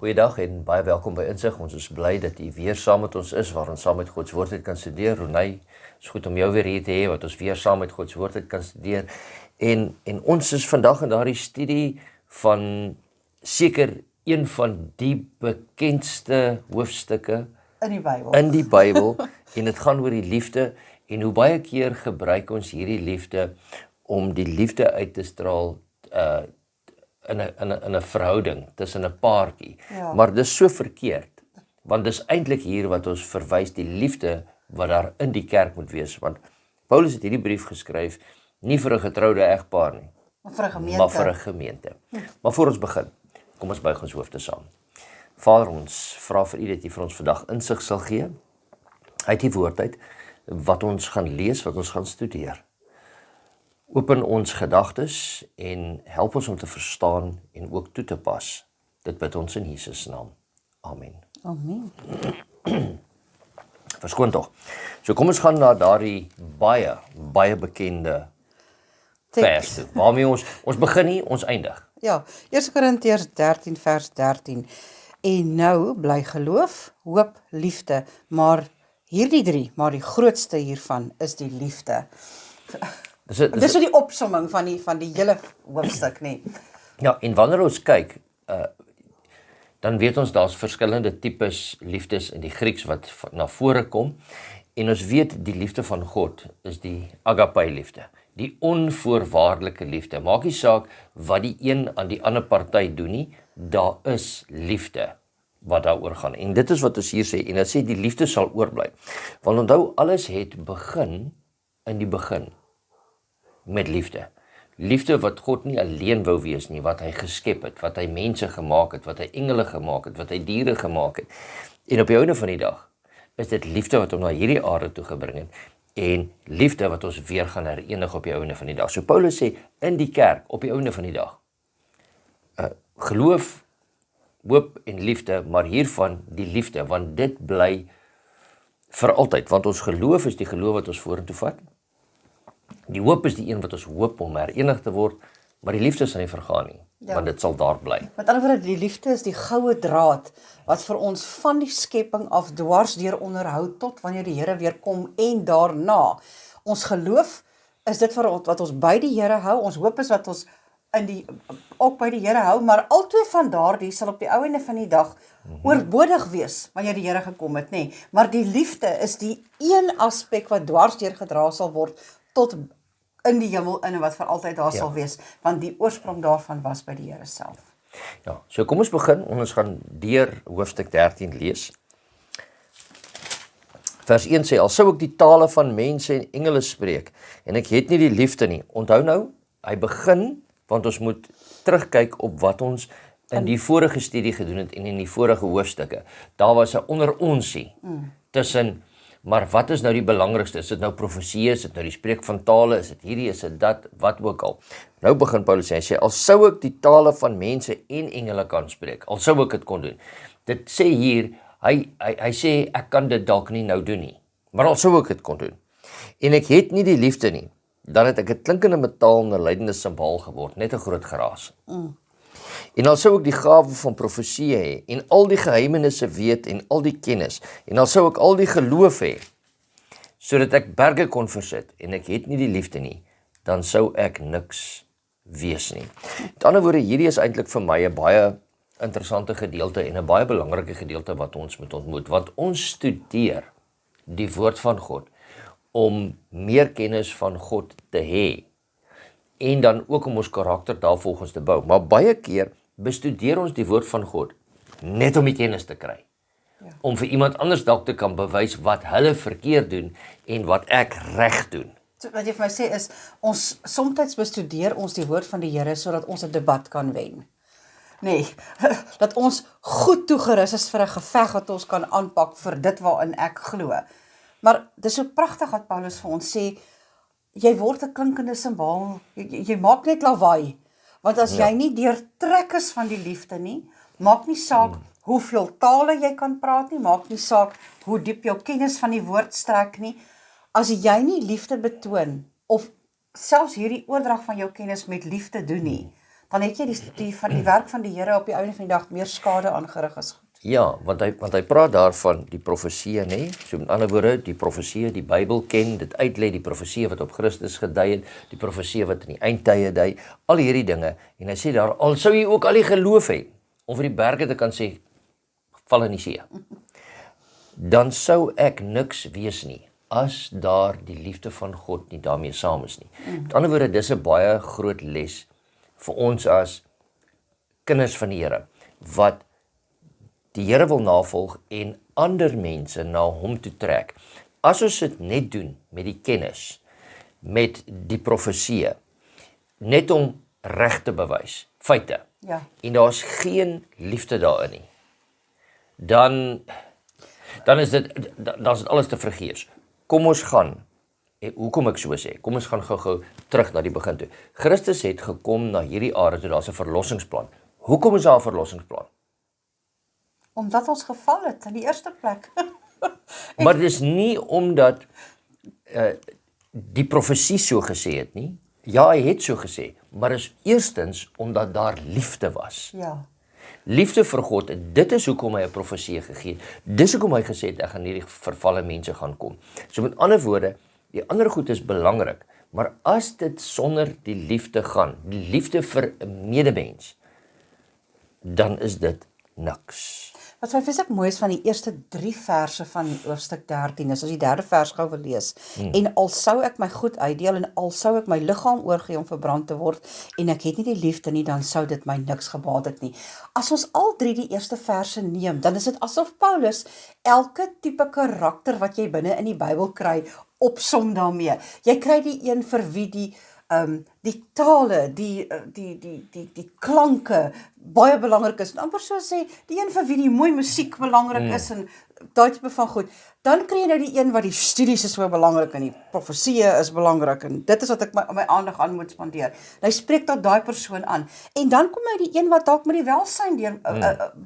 Goeiedag en baie welkom by Insig. Ons is bly dat u weer saam met ons is, waar ons saam met Gods Woord uit kan studeer. Ronay, is goed om jou weer hier te hê, wat ons weer saam met Gods Woord uit kan studeer. En ons is vandag in daardie studie van seker een van die bekendste hoofstukke in die Bybel en dit gaan oor die liefde en hoe baie keer gebruik ons hierdie liefde om die liefde uit te straal in 'n verhouding tussen 'n paartjie. Ja. Maar dis so verkeerd, want dis eintlik hier wat ons verwys die liefde wat daar in die kerk moet wees, want Paulus het hierdie brief geskryf nie vir 'n getroude egpaar nie, maar vir 'n gemeente. Maar voor ons begin, kom ons buig ons hoofde saam. Vader, ons vra vir u dat u vir ons vandag insig sal gee uit die woord uit, wat ons gaan lees, wat ons gaan studeer. Open ons gedagtes en help ons om te verstaan en ook toe te pas. Dit bid ons in Jesus naam. Amen. Amen. Verskoon tog. So kom ons gaan na daardie baie bekende vers toe. Waarmee ons begin nie, ons eindig. Ja, 1 Korintiërs 13 vers 13. En nou bly geloof, hoop, liefde, maar hierdie drie, maar die grootste hiervan is die liefde. Dis so die opsomming van die hele hoofstuk, nee. Ja, en wanneer ons kyk, dan weet ons daar's verskillende tipes liefdes in die Grieks wat na vore kom, en ons weet die liefde van God is die agape liefde, die onvoorwaardelike liefde. Maak nie saak wat die een aan die ander party doen nie, daar is liefde wat daaroor gaan. En dit is wat ons hier sê, en dit sê die liefde sal oorbly. Want onthou, alles het begin in die begin met liefde. Liefde wat God nie alleen wou wees nie, wat hy geskep het, wat hy mense gemaak het, wat hy engele gemaak het, wat hy diere gemaak het. En op die einde van die dag is dit liefde wat hom na hierdie aarde toe gebring het, en liefde wat ons weer gaan herenig op die einde van die dag. So Paulus sê, in die kerk, op die einde van die dag, geloof, hoop en liefde, maar hiervan die liefde, want dit bly vir altyd, want ons geloof is die geloof wat ons vorentoe vat. Die hoop is die een wat ons hoop om herenig te word, maar die liefde sal nie vergaan nie, want dit sal daar bly. Met ander woorde, die liefde is die goue draad wat vir ons van die skepping af dwars deur onderhou tot wanneer die Here weer kom en daarna. Ons geloof is dit wat ons by die Here hou, ons hoop is wat ons ook by die Here hou, maar albei van daardie sal op die ou einde van die dag oorbodig wees wanneer die Here gekom het, nê. Maar die liefde is die een aspek wat dwars deur gedra sal word tot in die hemel in en wat vir altyd daar sal wees, want die oorsprong daarvan was by die Here self. Ja, so kom ons begin, ons gaan deur hoofstuk 13 lees. Vers 1 sê, al sou ek die tale van mense en engele spreek, en ek het nie die liefde nie. Onthou nou, hy begin, want ons moet terugkyk op wat ons in die vorige studie gedoen het en in die vorige hoofstukke. Daar was 'n onderonsie tussen, maar wat is nou die belangrikste? Is dit nou profesie, is dit nou die spreek van tale, is dit hierdie, is dit dat, wat ook al. Nou begin Paulus sê, al sou ek die tale van mense en engele kan spreek, al sou ek dit kon doen. Dit sê hier, hy sê, ek kan dit dalk nie nou doen nie, maar al sou ek dit kon doen. En ek het nie die liefde nie, dan het ek 'n klinkende metaal en 'n lydende simbaal geword, net 'n groot geraas. En al sou ek die gawe van profesie hê, en al die geheimenisse weet, en al die kennis, en al sou ek al die geloof hê, sodat ek berge kon versit, en ek het nie die liefde nie, dan sou ek niks wees nie. Met ander woorde, hierdie is eintlik vir my 'n baie interessante gedeelte, en 'n baie belangrike gedeelte wat ons moet ontmoet, want ons studeer die woord van God, om meer kennis van God te hê, en dan ook om ons karakter daarvolgens te bou. Maar baie keer bestudeer ons die woord van God net om die kennis te kry. Ja. Om vir iemand anders dalk te kan bewys wat hulle verkeerd doen en wat ek reg doen. So, wat jy vir my sê is, ons soms bestudeer ons die woord van die Here sodat ons 'n debat kan wen. Nee, dat ons goed toegerus is vir 'n geveg wat ons kan aanpak vir dit waarin ek glo. Maar dis so pragtig wat Paulus vir ons sê, jy word 'n klinkende simbaal, jy maak net lawaai, want as jy nie deurtrek is van die liefde nie, maak nie saak hoeveel tale jy kan praat nie, maak nie saak hoe diep jou kennis van die woord strek nie, as jy nie liefde betoon, of selfs hierdie oordrag van jou kennis met liefde doen nie, dan het jy van die werk van die Here op die einde van die dag meer skade aangerig as goed. Ja, want hy praat daarvan die profeseë, nê? So met ander woorde, die profeseë, die Bybel ken, dit uitlê, die profeseë wat op Christus gedui het, die profeseë wat in die eindtye dui, al hierdie dinge. En hy sê daar, al sou jy ook al die geloof hê om vir die berge te kan sê, val in die see, dan sou ek niks wees nie, as daar die liefde van God nie daarmee saam is nie. Met ander woorde, dis 'n baie groot les vir ons as kinders van die Here, wat die Here wil navolg en ander mense na hom toe trek. As ons dit net doen met die kennis, met die profeseë, net om reg te bewys, feite, Ja. en daar's geen liefde daarin nie, dan is dit alles te vergeefs. Kom ons gaan, hoekom ek so sê, kom ons gaan gou-gou terug na die begin toe. Christus het gekom na hierdie aarde toe, daar's 'n verlossingsplan. Hoekom is daar 'n verlossingsplan? Omdat ons geval het in die eerste plek. Maar dit is nie omdat die profesie so gesê het nie. Ja, hy het so gesê, maar is eerstens omdat daar liefde was. Ja. Liefde vir God, dit is hoekom hy 'n profesie gegee het. Dis hoekom hy gesê het, ek gaan hierdie vervalle mense gaan kom. So met ander woorde, die ander goed is belangrik, maar as dit sonder die liefde gaan, die liefde vir 'n medemens, dan is dit niks. Wat vir vreeslik mooi is van die eerste 3 verse van hoofstuk 13, is as die 3de vers gou wil lees. En al sou ek my goed uitdeel en al sou ek my liggaam oorgee om verbrand te word en ek het nie die liefde nie, dan sou dit my niks gebaat het nie. As ons al 3 die eerste verse neem, dan is dit asof Paulus elke tipe karakter wat jy binne in die Bybel kry, opsom daarmee. Jy kry die een vir wie die tale, die klanke baie belangrik is. En amper so sê, die een vir wie die mooi musiek belangrik is en daai tipe van goed. Dan kry jy nou die een wat die studies is so belangrik en die profeseë is belangrik en dit is wat ek my aandag aan moet spandeer. En hy spreek tot daai persoon aan. En dan kom hy die een wat dalk met die welsyn deur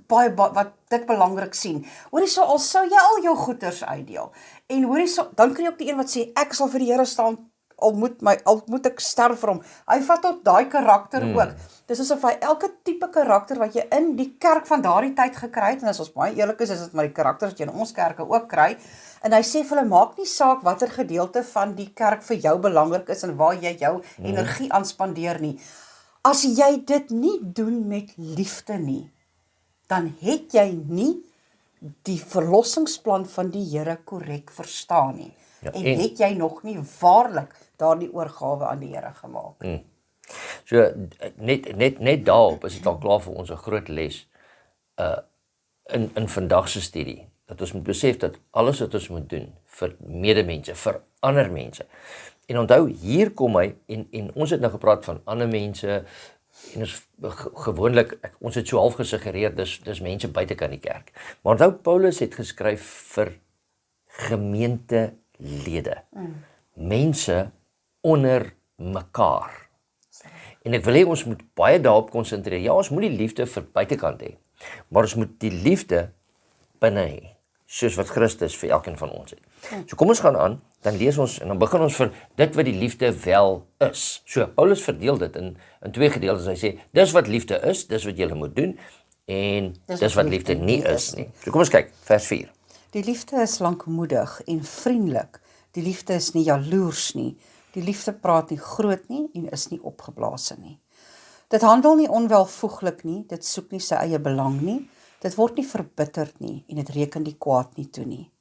baie wat dit belangrik sien. Hoorie, so al sou jy al jou goeders uitdeel. En hoorie, so dan kry jy ook die een wat sê ek sal vir die Here staan al moet ek sterf vir hom. Hy vat tot daai karakter ook. Dis asof hy elke tipe karakter wat jy in die kerk van daardie tyd gekry het, en as ons baie eerlik is dit maar die karakters wat jy in ons kerke ook kry, en hy sê vir hulle, maak nie saak watter gedeelte van die kerk vir jou belangrik is, en waar jy jou energie aan spandeer nie. As jy dit nie doen met liefde nie, dan het jy nie die verlossingsplan van die Here korrek verstaan nie. Ja, en het jy nog nie waarlik daardie oorgawe aan die Here gemaak. So net daarop is dit al klaar vir ons 'n groot les in vandag se studie, dat ons moet besef dat alles wat ons moet doen vir medemense, vir ander mense. En onthou, hier kom hy en ons het nou gepraat van ander mense en ons gewoonlik ons het so half gesuggereer dis mense buitekant die kerk. Maar onthou, Paulus het geskryf vir gemeentelede. Mense onder mekaar. En ek wil hê ons moet baie daarop konsentreer. Ja, ons moet die liefde vir buitekant hê, maar ons moet die liefde binne hê, soos wat Christus vir elkeen van ons het. So kom ons gaan aan, dan lees ons en dan begin ons vir dit wat die liefde wel is. So Paulus verdeel dit in 2 gedeeltes. Hy sê, dis wat liefde is, dis wat julle moet doen, en dis wat liefde nie is nie. So kom ons kyk, vers 4. Die liefde is lankmoedig en vriendelik. Die liefde is nie jaloers nie. Die liefde praat nie groot nie en is nie opgeblaas nie. Dit handel nie onwelvoeglik nie, dit soek nie sy eie belang nie, dit word nie verbitterd nie en dit reken die kwaad nie toe nie.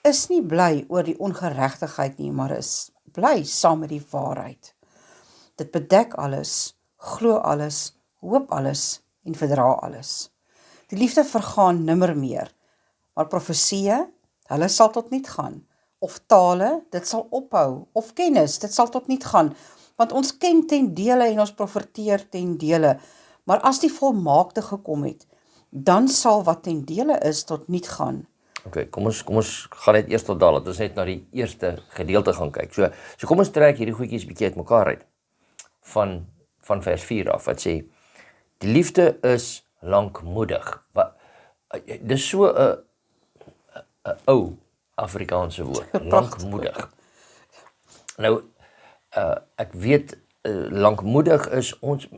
Is nie bly oor die ongeregtigheid nie, maar is bly saam met die waarheid. Dit bedek alles, glo alles, hoop alles en verdra alles. Die liefde vergaan nimmer meer, maar profeseë, hulle sal tot niet gaan. Of tale, dit sal ophou, of kennis, dit sal tot niet gaan, want ons ken ten dele en ons profeteer ten dele, maar as die volmaakte gekom het, dan sal wat ten dele is tot niet gaan. Okay, kom ons gaan net eers tot daar, laat ons net na die eerste gedeelte gaan kyk. So kom ons trek hierdie goedjies bietjie uit mekaar uit, van vers 4 af, wat sê, die liefde is lankmoedig. Dis so 'n ou Afrikaanse woord, lankmoedig. Nou, ek weet lankmoedig is ons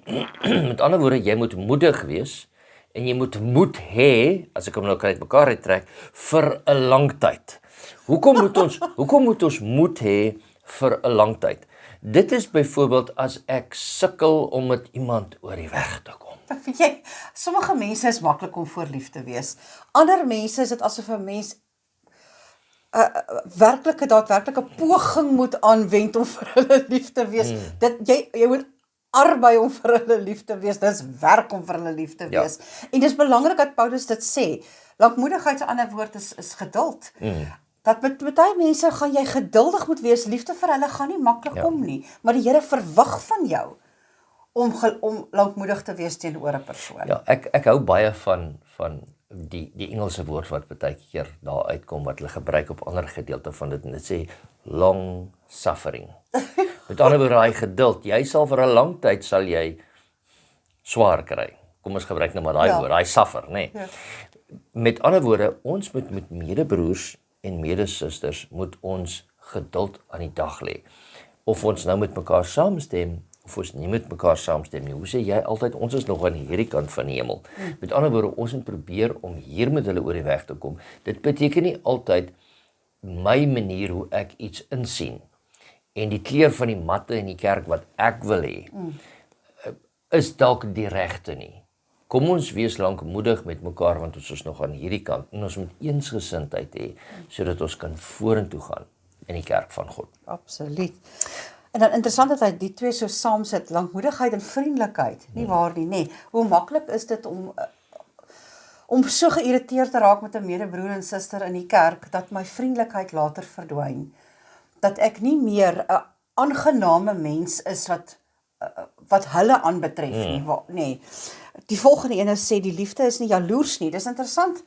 met ander woorde, jy moet moedig wees en jy moet moed hê, as ek hom nou kan uitmekaar uittrek, vir 'n lang tyd. Hoekom moet ons moed hê vir 'n lang tyd? Dit is byvoorbeeld as ek sukkel om met iemand oor die weg te kom. Weet jy, sommige mense is maklik om voor lief te wees. Ander mense is dit asof 'n mens daadwerklike poging moet aanwend om vir hulle lief te wees. Jy moet arbei om vir hulle lief te wees. Dis werk om vir hulle lief te wees. En dis belangrik dat Paulus dit sê. Lankmoedigheid, 'n ander woord is geduld. Dat met baie mense gaan jy geduldig moet wees. Liefde vir hulle gaan nie maklik kom nie, maar die Here verwag van jou om lankmoedig te wees teenoor 'n persoon. Ja, ek hou baie van die Engelse woord wat baie keer daar uitkom wat hulle gebruik op ander gedeelte van dit en dit sê long suffering. Met ander woorde, daai geduld, jy sal vir 'n lang tyd sal jy swaar kry. Kom ons gebruik nou maar daai woord, daai suffer, nê. Ja. Met ander woorde, ons moet met medebroers en medesusters moet ons geduld aan die dag lê. Of ons nou met mekaar saamstem of ons nie met mekaar saamstem nie. Hoe sê jy altyd, ons is nog aan hierdie kant van die hemel. Met ander woorde, ons moet probeer om hier met hulle oor die weg te kom. Dit beteken nie altyd my manier hoe ek iets insien en die kleur van die matte in die kerk wat ek wil hê, is dalk die regte nie. Kom ons wees lankmoedig met mekaar, want ons is nog aan hierdie kant, en ons moet eensgesindheid hê, sodat ons kan vorentoe gaan in die kerk van God. Absoluut. En dan interessant dat hy die twee so saam sit, lankmoedigheid en vriendelikheid, nie waar nie, nê. Hoe maklik is dit om so geïrriteerd te raak met 'n medebroer en suster in die kerk, dat my vriendelikheid later verdwyn. Dat ek nie meer 'n aangename mens is wat hulle aanbetref nie. Nee. Die volgende ene sê die liefde is nie jaloers nie. Dis interessant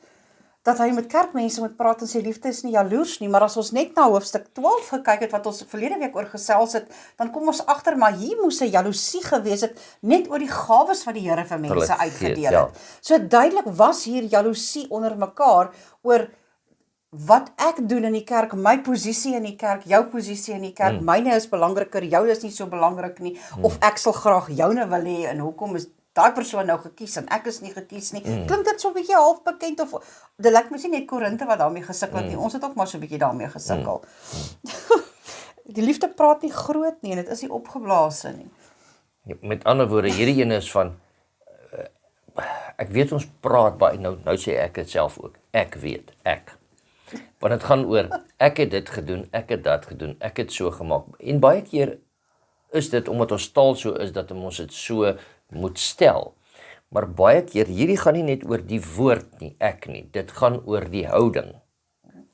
dat hy met kerkmense moet praat en sê liefde is nie jaloers nie, maar as ons net na hoofstuk 12 gekyk het wat ons verlede week oor gesels het, dan kom ons agter maar hier moes 'n jaloesie gewees het net oor die gawes wat die Here vir mense uitgedeel het. So duidelik was hier jaloesie onder mekaar oor wat ek doen in die kerk, my posisie in die kerk, jou posisie in die kerk, myne is belangriker, jou is nie so belangrik nie, of ek sal graag joune wil hê en hoekom is daai persoon nou gekies en ek is nie gekies nie. Klink dit so 'n bietjie half bekend of dit lyk mos nie net Korinte wat daarmee gesukkel het nie. Ons het ook maar so 'n bietjie daarmee gesukkel. Die liefde praat nie groot nie en dit is nie opgeblaase nie. Ja, met ander woorde, hierdie ene is van ek weet ons praat baie nou sê ek dit self ook. Ek weet, want dit gaan oor ek het dit gedoen, ek het dat gedoen, ek het so gemaak. En baie keer is dit omdat ons taal so is dat ons dit so moet stel. Maar baie keer, hierdie gaan nie net oor die woord nie, ek nie. Dit gaan oor die houding.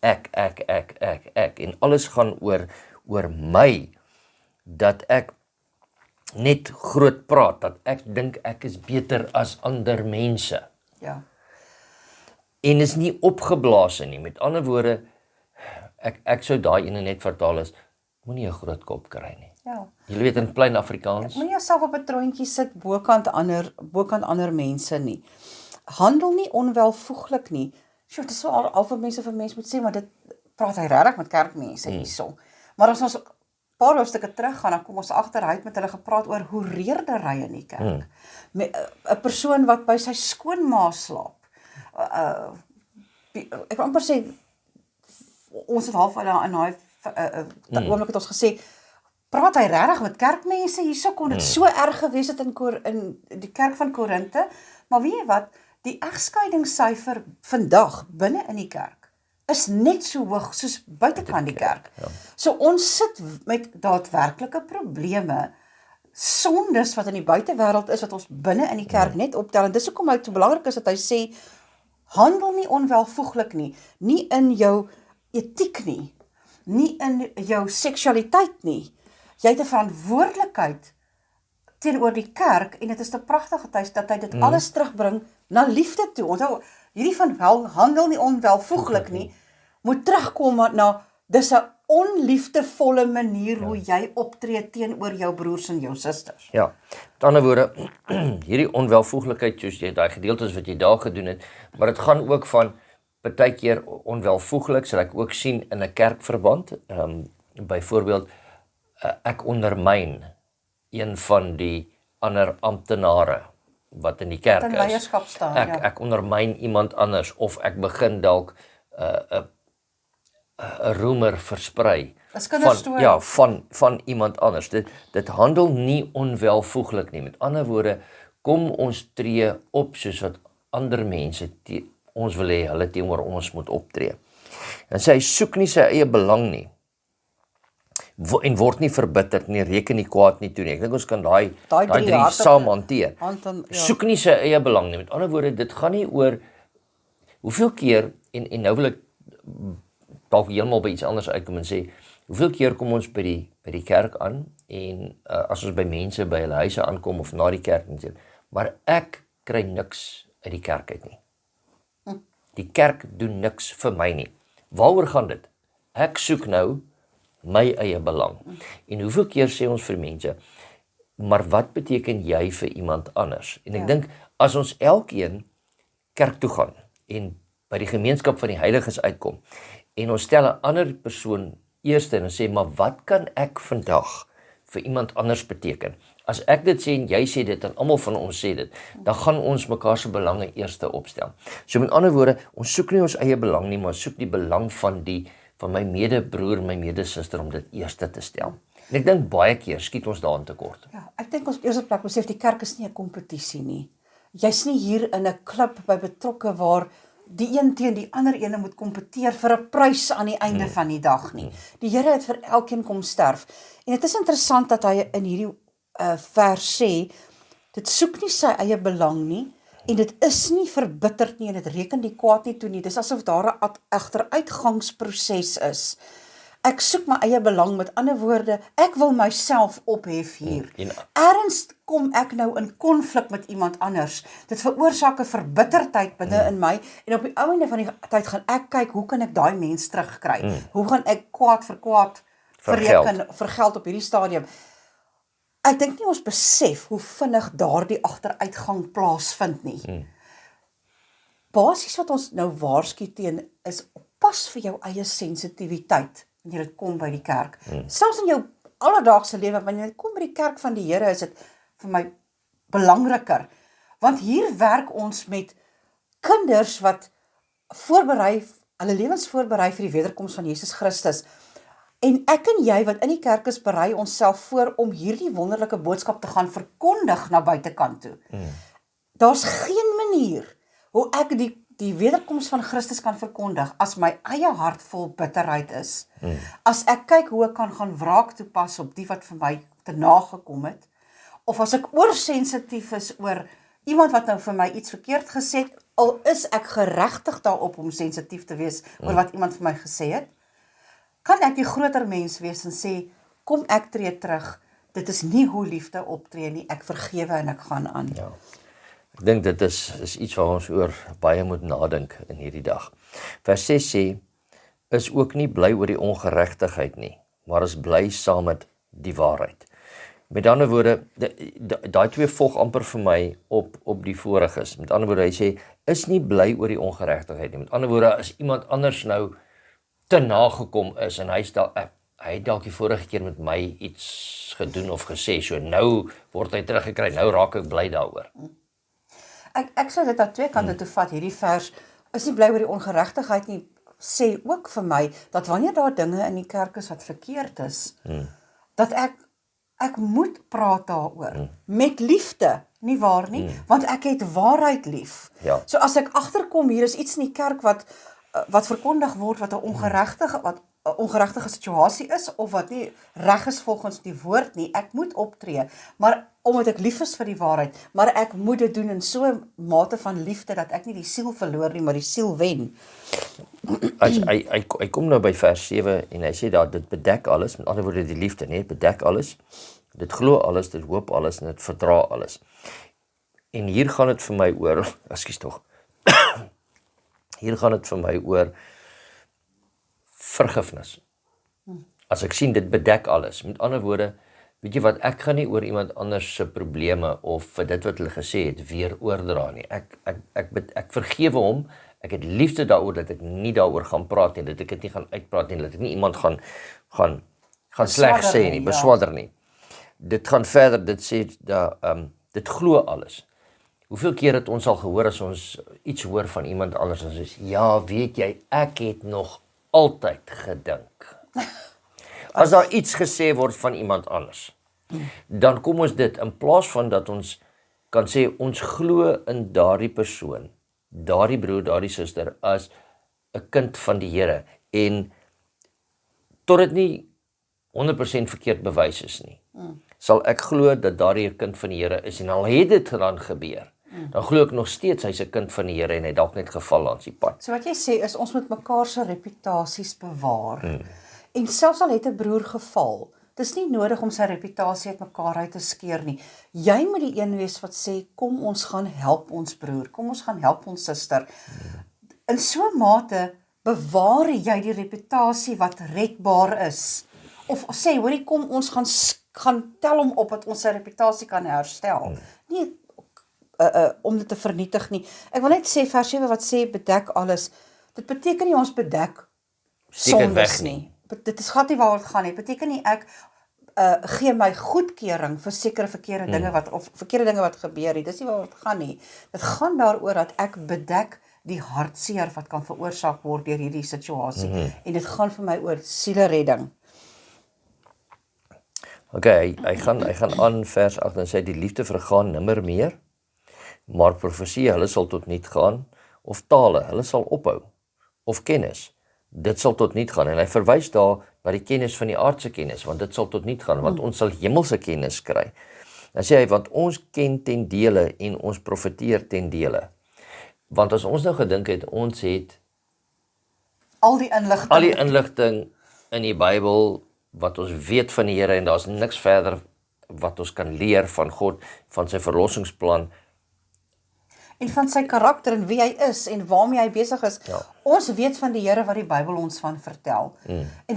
Ek. En alles gaan oor my, dat ek net groot praat, dat ek dink ek is beter as ander mense. Ja. En is nie opgeblaas nie. Met ander woorde, ek sou daai ene net vertaal as, moenie 'n groot kop kry nie. Ja. Jy weet in plain Afrikaans. Moenie jouself op 'n troontjie sit bokant ander mense nie. Handel nie onwelvoeglik nie. Sjoe, dit is so al vir mense moet sê, maar dit praat hy regtig met kerkmense hierso. Maar as ons 'n paar hoofstukke terug gaan, dan kom ons agter hy het met hulle gepraat oor hoe reerdery in die kerk. 'n Persoon wat by sy skoonma slaap. Ek wil amper sê ons het half in daai oomblik het ons gesê praat hy regtig met kerkmense hierso kon dit so erg gewees het in die kerk van Korinte, maar weet jy wat, die egskeidingssyfer vandag binne in die kerk is net so hoog soos buitekant die kerk. So ons sit met daadwerklike probleme, sondes wat in die buitewêreld is wat ons binne in die kerk net optel en dis hoekom hy so belangrik is dat hy sê handel nie onwelvoeglik nie in jou etiek nie in jou seksualiteit nie. Jy het 'n verantwoordelikheid teenoor die kerk en dit is te pragtig dat hy dit alles terugbring na liefde toe. Onthou, hierdie van handel nie onwelvoeglik nie, moet terugkom na dis 'n onliefdevolle manier hoe jy optree teenoor jou broers en jou susters. Ja, met ander woorde, hierdie onwelvoeglikheid soos jy daai gedeeltes wat jy daar gedoen het, maar dit gaan ook van partykeer onwelvoeglik, sal ek ook sien in 'n kerkverband, byvoorbeeld ek ondermyn een van die ander amptenare wat in die kerk in is. leierskap staan, ja. Ek ondermyn iemand anders of ek begin dalk 'n roemer versprei Dis kinderstorie. van iemand anders. Dit handel nie onwelvoeglik nie. Met ander woorde, kom ons tree op soos wat ander mense ons wil hê hulle teenoor ons moet optree. En hy soek nie sy eie belang nie. En word nie verbitterd nie, reken nie kwaad nie toe nie. Ek dink ons kan daai drie saam hanteer. Soek nie sy eie belang nie. Met ander woorde, dit gaan nie oor hoeveel keer en nou wil ek dalk heeltemal by iets anders uitkom en sê, hoeveel keer kom ons by die kerk aan en as ons by mense by hulle huise aankom of na die kerk en sê, maar ek kry niks uit die kerk uit nie. Die kerk doen niks vir my nie. Waaroor gaan dit? Ek soek nou my eie belang. En hoeveel keer sê ons vir mense, maar wat beteken jy vir iemand anders? En ek dink, as ons elkeen kerk toe gaan en by die gemeenskap van die heiliges uitkom en ons stel 'n ander persoon eerste en ons sê, maar wat kan ek vandag vir iemand anders beteken? As ek dit sê en jy sê dit en almal van ons sê dit, dan gaan ons mekaar se belange eerste opstel. So met ander woorde, ons soek nie ons eie belang nie, maar soek die belang van my medebroer, my medesuster om dit eerste te stel. En ek dink baie keer skiet ons daarin tekort. Ja, ek dink ons eerste plek besef die kerk is nie 'n kompetisie nie. Jy's nie hier in 'n klub by betrokke waar die een teen die ander ene moet kompeteer vir 'n prys aan die einde van die dag nie. Die Here het vir elkeen kom sterf. En dit is interessant dat hy in hierdie vers sê, dit soek nie sy eie belang nie, en dit is nie verbitterd nie, en dit reken die kwaad nie toe nie. Dis asof daar 'n agteruitgangsproses is. Ek soek my eie belang, met ander woorde, ek wil myself ophef hier. Ergens kom ek nou in konflik met iemand anders. Dit veroorsaak 'n verbitterdheid binne in my, en op die einde van die tyd gaan ek kyk, hoe kan ek daai mens terugkry? Hoe gaan ek kwaad vir kwaad verreken vir geld op hierdie stadium? Ek dink nie ons besef hoe vinnig daardie agteruitgang plaasvind nie. Basies wat ons nou waarsku teen is, pas vir jou eie sensitiwiteit wanneer dit kom by die kerk. Selfs in jou alledaagse lewe, wanneer dit kom by die kerk van die Here, is dit vir my belangriker. Want hier werk ons met kinders wat hulle lewens voorberei vir die wederkoms van Jesus Christus. En ek en jy wat in die kerk is, berei onsself voor om hierdie wonderlike boodskap te gaan verkondig na buitekant toe. Daar's geen manier hoe ek die wederkoms van Christus kan verkondig as my eie hart vol bitterheid is. As ek kyk hoe ek kan gaan wraak toepas op die wat vir my te nagekom het, of as ek oorsensitief is oor iemand wat nou vir my iets verkeerd gesê het, al is ek geregtig daarop om sensitief te wees oor wat iemand vir my gesê het, kan ek die groter mens wees en sê, kom ek tree terug, dit is nie hoe liefde optree nie, ek vergewe en ek gaan aan. Ja. Ek dink dit is iets waar ons oor baie moet nadink in hierdie dag. Vers 6 sê, is ook nie bly oor die ongeregtigheid nie, maar is bly saam met die waarheid. Met ander woorde, daai twee volg amper vir my op die voriges. Met ander woorde, hy sê, is nie bly oor die ongeregtigheid nie. Met ander woorde, as iemand anders nou te nagekom is, en hy het dalk die vorige keer met my iets gedoen of gesê, so nou word hy teruggekry, nou raak ek bly daaroor. Ek sou dit aan twee kante toe vat, hierdie vers, is nie bly oor die ongeregtigheid nie, sê ook vir my, dat wanneer daar dinge in die kerk is wat verkeerd is, dat ek moet praat daaroor, met liefde, nie waar nie, want ek het waarheid lief. Ja. So as ek agterkom, hier is iets in die kerk wat verkondig word, wat 'n ongeregtige situasie is, of wat nie reg is volgens die woord nie, ek moet optree, maar omdat ek lief is vir die waarheid, maar ek moet dit doen in so 'n mate van liefde, dat ek nie die siel verloor nie, maar die siel wen. Hy kom nou by vers 7, en hy sê daar, dit bedek alles, met ander woorde die liefde, nee, bedek alles, dit glo alles, dit hoop alles, en dit verdra alles. En hier gaan dit vir my oor, ekskuus tog, hier gaan dit vir my oor vergifnis. As ek sien, dit bedek alles. Met ander woorde, weet jy wat, ek gaan nie oor iemand anders se probleme of vir dit wat hulle gesê het weer oordra nie. Ek vergewe hom, ek het liefde daaroor dat ek nie daaroor gaan praat nie, dat ek dit nie gaan uitpraat nie, dat ek nie iemand gaan sleg sê nie, beswadder nie. dit gaan verder, dit sê, dit glo alles. Hoeveel keer het ons al gehoor as ons iets hoor van iemand anders, en ons sê, ja, weet jy, ek het nog altyd gedink. As daar iets gesê word van iemand anders, dan kom ons dit, in plaas van dat ons kan sê, ons glo in daardie persoon, daardie broer, daardie suster, as 'n kind van die Here, en tot dit nie 100% verkeerd bewys is nie, sal ek glo dat daardie 'n kind van die Here is, en al het dit dan gebeur, dan glo ek nog steeds hy's 'n kind van die Here, en hy dalk net geval langs die pad. So wat jy sê is, ons moet mekaar se reputasies bewaar. En selfs al het 'n broer geval, dis nie nodig om sy reputasie uit mekaar uit te skeer nie. Jy moet die een wees wat sê, kom ons gaan help ons broer, kom ons gaan help ons suster. In so 'n mate bewaar jy die reputasie wat redbaar is. Of sê, hoorie, kom ons gaan tel hom op dat ons sy reputasie kan herstel. Nie om dit te vernietig nie. Ek wil net sê, vers 7 wat sê, bedek alles. Dit beteken nie ons bedek sondes nie. Dit is glad nie waaroor dit gaan nie. Dit beteken nie ek gee my goedkeuring vir sekere verkeerde dinge wat gebeur nie. Dis nie waaroor dit gaan nie. Dit gaan daaroor dat ek bedek die hartseer wat kan veroorsaak word deur hierdie situasie. En dit gaan vir my oor sieleredding. Okay, hy gaan aan vers 8 en sê, die liefde vergaan nimmer meer, maar profesie, hulle sal tot niet gaan, of tale, hulle sal ophou, of kennis, dit sal tot niet gaan, en hy verwys daar na die kennis van die aardse kennis, want dit sal tot niet gaan, want ons sal hemelse kennis kry. Dan sê hy, want ons ken ten dele, en ons profeteer ten dele. Want as ons nou gedink het, ons het al die inligting in die Bybel, wat ons weet van die Here, en daar's niks verder wat ons kan leer van God, van sy verlossingsplan, en van sy karakter en wie hy is en waarmee hy besig is. Ja. Ons weet van die Here wat die Bybel ons van vertel. En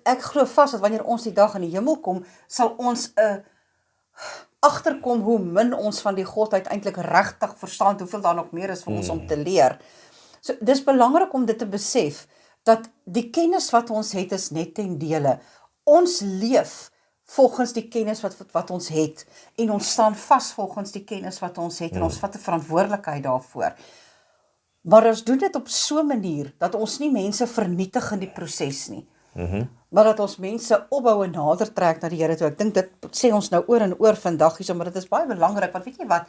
ek glo vas dat wanneer ons die dag in die hemel kom, sal ons agterkom hoe min ons van die godheid eintlik regtig verstaan, hoeveel daar nog meer is vir ons om te leer. So dis belangrik om dit te besef dat die kennis wat ons het is net ten dele. Ons leef volgens die kennis wat ons het, en ons staan vas volgens die kennis wat ons het, en ons vat 'n verantwoordelikheid daarvoor. Maar ons doen dit op so 'n manier, dat ons nie mense vernietig in die proses nie, maar dat ons mense opbou en nader trek na die Here toe. Ek dink dit sê ons nou oor en oor vandag hier, maar dit is baie belangrik, want weet jy wat,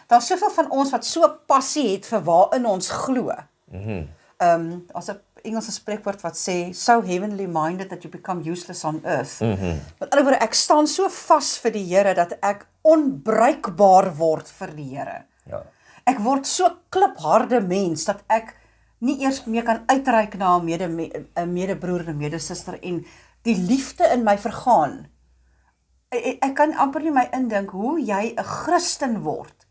daar's soveel van ons wat so passie het vir waarin ons glo. As 'n Engelse spreekwoord wat sê, so heavenly minded that you become useless on earth. Met ander woorde, ek staan so vas vir die Here, dat ek onbruikbaar word vir die Here. ja, Ek word so klipharde mens, dat ek nie eers meer kan uitreik na 'n medebroer en 'n medesuster, en die liefde in my vergaan. Ek kan amper nie my indink hoe jy 'n Christen word,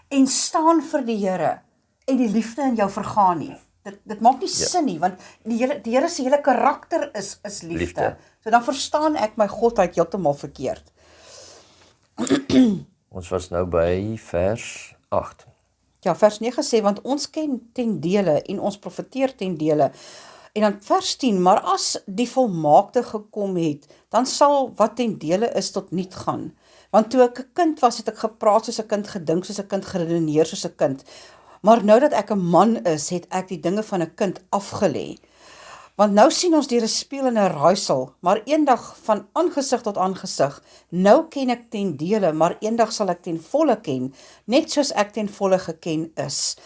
en staan vir die Here, en die liefde in jou vergaan nie. Dit maak nie sin nie, want die Here se hele karakter is liefde. So dan verstaan ek my godheid heeltemal verkeerd. ons was nou by vers 8. Ja, vers 9 sê, want ons ken ten dele, en ons profeteer ten dele. En dan vers 10, maar as die volmaakte gekom het, dan sal wat ten dele is tot niet gaan. Want toe ek 'n kind was, het ek gepraat soos 'n kind, gedink soos 'n kind, geredeneer soos 'n kind. Maar nou dat ek 'n man is, het ek die dinge van 'n kind afgelê. Want nou sien ons deur 'n spieël en 'n raaisel, maar eendag van aangesig tot aangesig. Nou ken ek ten dele, maar eendag sal ek ten volle ken, net soos ek ten volle geken is.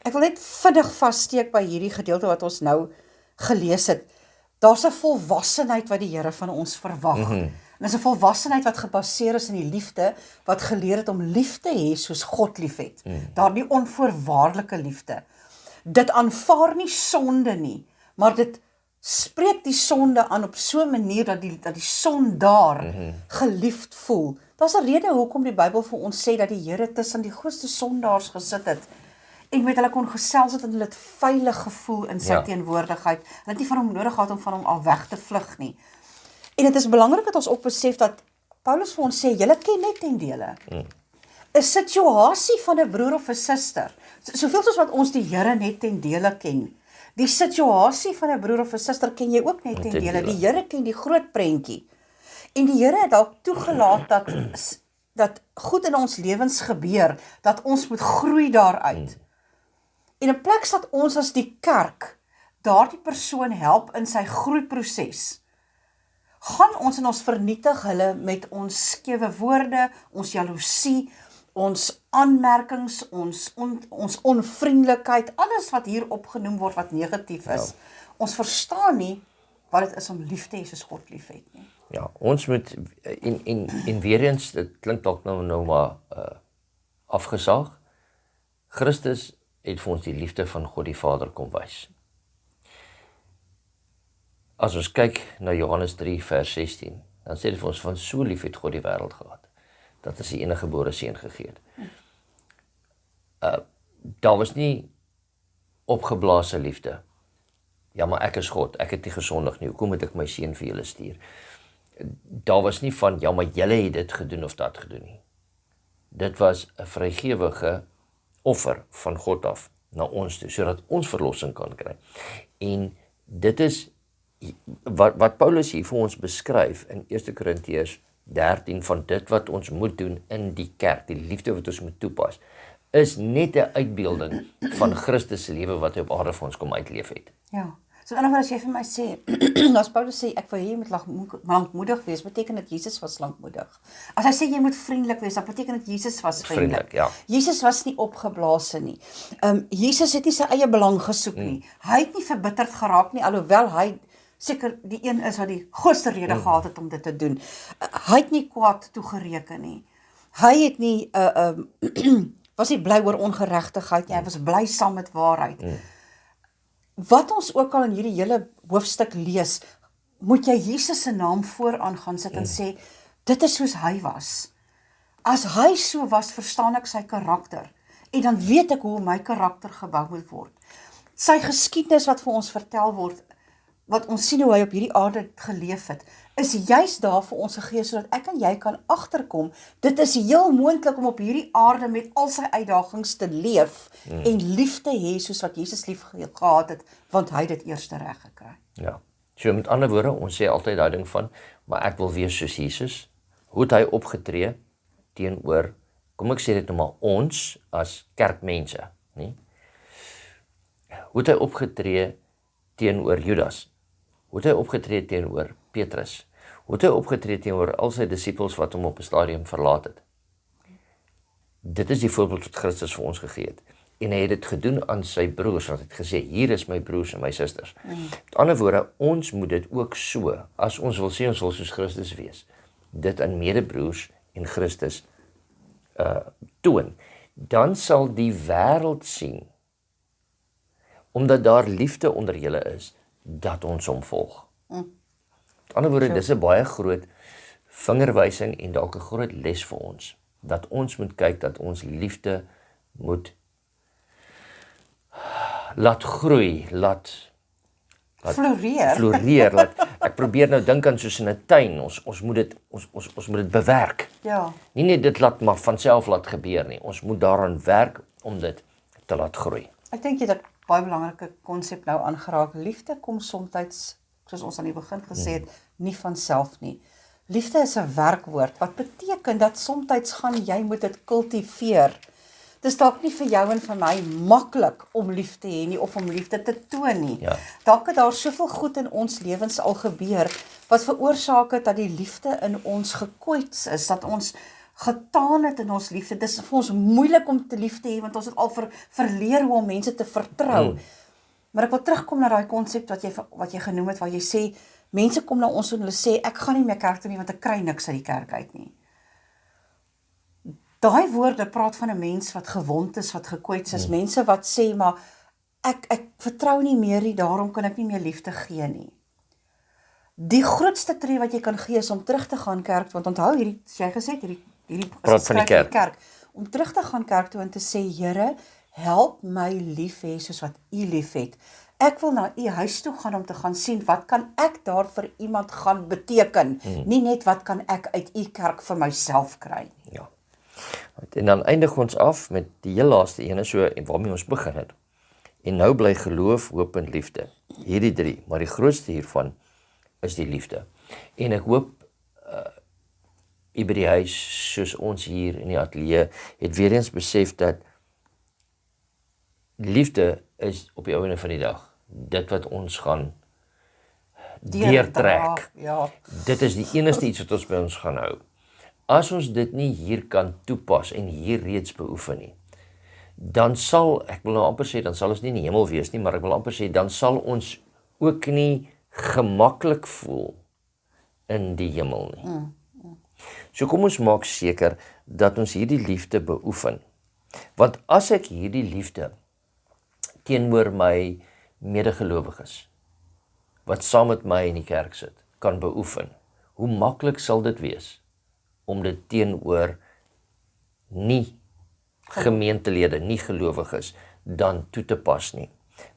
Ek wil net vinnig vassteek by hierdie gedeelte wat ons nou gelees het. Daar's 'n volwassenheid wat die Here van ons verwag. En dis 'n volwassenheid wat gebaseer is in die liefde, wat geleer het om lief te hê soos God liefhet. Daardie onvoorwaardelike liefde. Dit aanvaar nie sonde nie, maar dit spreek die sonde aan op so 'n manier dat die sondaar geliefd voel. Daar's 'n rede hoekom die Bybel vir ons sê dat die Here tussen die grootste sondaars gesit het, en met hulle kon gesels het, en hulle het veilig gevoel in sy teenwoordigheid. Hulle het nie van hom nodig gehad om van hom al weg te vlug nie. En dit is belangrik dat ons ook besef dat Paulus vir ons sê, julle ken net ten dele. 'n Situasie van 'n broer of 'n suster, soveel soos wat ons die Here net ten dele ken, die situasie van 'n broer of 'n suster ken jy ook net ten dele. Die Here ken die groot prentjie. En die Here het dalk toegelaat dat goed in ons lewens gebeur, dat ons moet groei daaruit. En in plek dat ons as die kerk daardie persoon help in sy groeiproses, gaan ons en ons vernietig hulle met ons skewe woorde, ons jaloesie, ons aanmerkings, ons onvriendelikheid, alles wat hier opgenoem word wat negatief is. Ons verstaan nie wat dit is om lief te hê soos God lief het nie. Ja, ons moet, en weer eens, dit klink dalk nou maar afgesaag, Christus het vir ons die liefde van God die Vader kom wys. As ons kyk na Johannes 3 vers 16, dan sê dit vir ons, van so lief het God die wêreld gehad, dat hy sy enige gebore seun gegee het. Daar was nie opgeblaasde liefde. Ja, maar ek is God, ek het nie gesondig nie, hoekom moet ek my seun vir julle stuur? Daar was nie van, ja, maar julle het dit gedoen of dat gedoen nie. Dit was 'n vrygewige offer van God af na ons toe, sodat ons verlossing kan kry. En dit is wat Paulus hier vir ons beskryf in 1 Korintiërs 13 van dit wat ons moet doen in die kerk, die liefde wat ons moet toepas, is net 'n uitbeelding van Christus se lewe wat hy op aarde vir ons kom uitleef het. Ja. So in 'n geval as jy vir my sê, as Paulus sê, ek wil hê jy moet lankmoedig wees, beteken dit Jesus was lankmoedig. As hy sê jy moet vriendelik wees, dan beteken dit Jesus was vriendelik. Ja. Jesus was nie opgeblaase nie. Jesus het nie sy eie belang gesoek nie. Hy het nie verbitterd geraak nie, alhoewel hy seker die een is wat die grootste rede gehad het om dit te doen. Hy het nie kwaad toegereken nie. Hy het nie was nie bly oor ongeregtigheid nie, hy was bly saam met waarheid. Wat ons ook al in hierdie hele hoofstuk lees, moet jy Jesus se naam vooraan gaan sit en sê, dit is soos hy was. As hy so was, verstaan ek sy karakter. En dan weet ek hoe my karakter gebou moet word. Sy geskiedenis wat vir ons vertel word, wat ons sien hoe hy op hierdie aarde geleef het, is juist daar vir ons gegee, sodat ek en jy kan agterkom, dit is heel moontlik om op hierdie aarde met al sy uitdagings te leef, en lief te hê soos wat Jesus lief gehad het, want hy het dit eers reg gekry. Ja, so met ander woorde, ons sê altyd daai ding van, maar ek wil wees soos Jesus, hoe het hy opgetree teenoor, kom ek sê dit nou maar, ons as kerkmense, nie? Hoe het hy opgetree teenoor Judas? Hoe het hy opgetree teenoor Petrus? Hoe het hy opgetree teenoor al sy disippels wat hom op 'n stadium verlaat het? Dit is die voorbeeld wat Christus vir ons gegee het. En hy het dit gedoen aan sy broers, want hy het gesê, hier is my broers en my susters. Met ander woorde, ons moet dit ook so, as ons wil sê, ons wil soos Christus wees, dit aan medebroers en Christus toon. Dan sal die wêreld sien, omdat daar liefde onder julle is, dat ons hom volg. Met ander woorde, dis 'n baie groot vingerwysing en dalk 'n groot les vir ons, dat ons moet kyk dat ons liefde moet laat groei, laat floreer, ek probeer nou dink aan soos in 'n tuin, ons moet dit bewerk. Ja. Nie net dit laat maar van self laat gebeur nie, ons moet daaraan werk om dit te laat groei. Ek dink jy het 'n baie belangrike konsep nou aangeraak. Liefde kom soms, soos ons aan die begin gesê het, nie van self nie. Liefde is 'n werkwoord, wat beteken dat soms gaan jy moet dit kultiveer. Dis dalk nie vir jou en vir my maklik om lief te hê nie, of om liefde te toon nie. Ja. Dalk het daar soveel goed in ons lewens al gebeur, wat veroorsaak het dat die liefde in ons gekwyts is, dat ons getaan het in ons liefde. Dis vir ons moeilik om te lief te hê, want ons het al verleer hoe om mense te vertrou. Maar ek wil terugkom na daai konsep wat jy genoem het, waar jy sê, mense kom na ons en hulle sê, ek gaan nie meer kerk toe nie, want ek kry niks uit die kerk uit nie. Daai woorde praat van 'n mens wat gewond is, wat gekwyts is, mense wat sê, maar ek vertrou nie meer nie, daarom kan ek nie meer liefde gee nie. Die grootste tree wat jy kan gee is om terug te gaan kerk, want onthou hierdie, as jy gesê het, hierdie praat van die kerk. Om terug te gaan kerk toe en te sê, Here, help my lief hê soos wat U lief het. Ek wil na U huis toe gaan om te gaan sien, wat kan ek daar vir iemand gaan beteken, nie net wat kan ek uit U kerk vir myself kry. Ja. En dan eindig ons af met die heel laaste ene, so waarmee ons begin het. En nou bly geloof, hoop en liefde. Hierdie drie, maar die grootste hiervan is die liefde. En ek hoop by die huis, soos ons hier in die ateljee, het weer eens besef dat liefde is op die einde van die dag dit wat ons gaan deurtrek. Ja. Dit is die enigste iets wat ons by ons gaan hou. As ons dit nie hier kan toepas en hier reeds beoefen nie, dan sal, ek wil nou amper sê, dan sal ons nie in die hemel wees nie, maar ek wil amper sê, dan sal ons ook nie gemaklik voel in die hemel nie. So kom ons maak seker dat ons hierdie liefde beoefen. Want as ek hierdie liefde teenoor my medegelowiges, wat saam met my in die kerk sit, kan beoefen, hoe maklik sal dit wees om dit teenoor nie gemeentelede, nie gelowiges, dan toe te pas nie.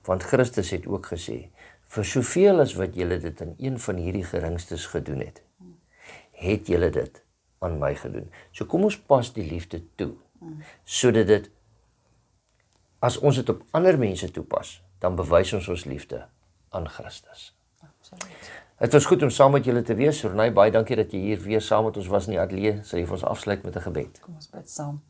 Want Christus het ook gesê, vir soveel as wat julle dit aan een van hierdie geringstes gedoen het, het julle dit aan my gedoen. So kom ons pas die liefde toe, sodat dit, as ons dit op ander mense toepas, dan bewys ons liefde aan Christus. Absoluut. Het was goed om saam met julle te wees. Renay, baie dankie dat jy hier weer saam met ons was in die ateljee. Sal jy vir ons afsluit met 'n gebed? Kom ons bid saam.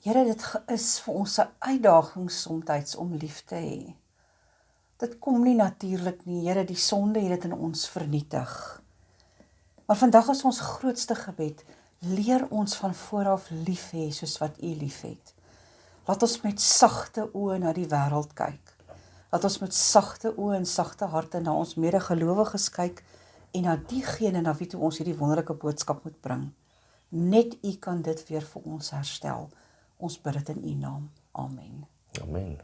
Here, dit is vir ons 'n uitdaging soms om lief te hê. Dit kom nie natuurlik nie, Here, die sonde het dit in ons vernietig. Maar vandag is ons grootste gebed, leer ons van vooraf lief hê soos wat U lief het. Laat ons met sagte oë na die wêreld kyk. Laat ons met sagte oë en sagte harte na ons medegelowiges kyk en na diegene na wie toe ons hierdie wonderlike boodskap moet bring. Net U kan dit weer vir ons herstel. Ons bid dit in U naam. Amen. Amen.